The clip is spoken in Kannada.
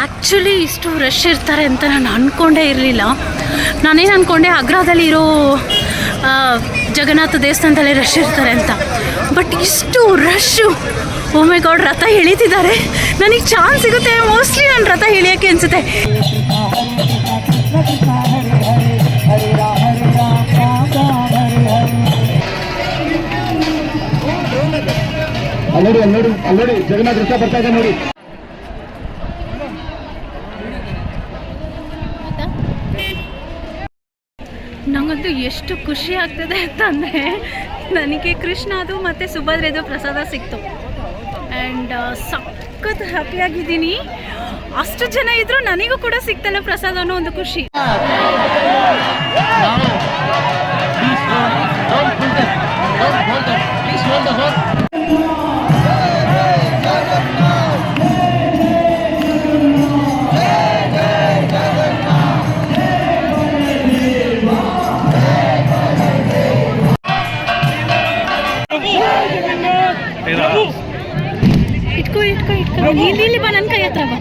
ಆ್ಯಕ್ಚುಲಿ ಇಷ್ಟು ರಶ್ ಇರ್ತಾರೆ ಅಂತ ನಾನು ಅಂದ್ಕೊಂಡೇ ಇರಲಿಲ್ಲ. ನಾನೇನು ಅಂದ್ಕೊಂಡೆ ಆಗ್ರಾದಲ್ಲಿರೋ ಜಗನ್ನಾಥ ದೇವಸ್ಥಾನದಲ್ಲಿ ರಶ್ ಇರ್ತಾರೆ ಅಂತ. ಬಟ್ ಇಷ್ಟು ರಶ್ಶು, ಓ ಮೈ ಗಾಡ್, ರಥ ಎಳೀತಿದ್ದಾರೆ. ನನಗೆ ಚಾನ್ಸ್ ಸಿಗುತ್ತೆ ಮೋಸ್ಟ್ಲಿ ನಾನು ರಥ ಎಳಿಯೋಕ್ಕೆ ಅನಿಸುತ್ತೆ. ನೋಡಿ ಜಗನ್ನಾಥ ರಥ ಬರ್ತಾ ಇದೆ ನೋಡಿ. ನನಗಂತೂ ಎಷ್ಟು ಖುಷಿ ಆಗ್ತದೆ ಅಂತಂದರೆ, ನನಗೆ ಕೃಷ್ಣದು ಮತ್ತು ಸುಭದ್ರೆದು ಪ್ರಸಾದ ಸಿಕ್ತು ಆ್ಯಂಡ್ ಸಖತ್ ಹ್ಯಾಪಿಯಾಗಿದ್ದೀನಿ. ಅಷ್ಟು ಜನ ಇದ್ದರೂ ನನಗೂ ಕೂಡ ಸಿಗ್ತಲ್ಲ ಪ್ರಸಾದ ಅನ್ನೋ ಒಂದು ಖುಷಿ. ಇಟ್ಕೋ ಇಲ್ಲಿ ಬಾ, ನನ್ನ ಕೈ ಹತ್ರ ಬಾ.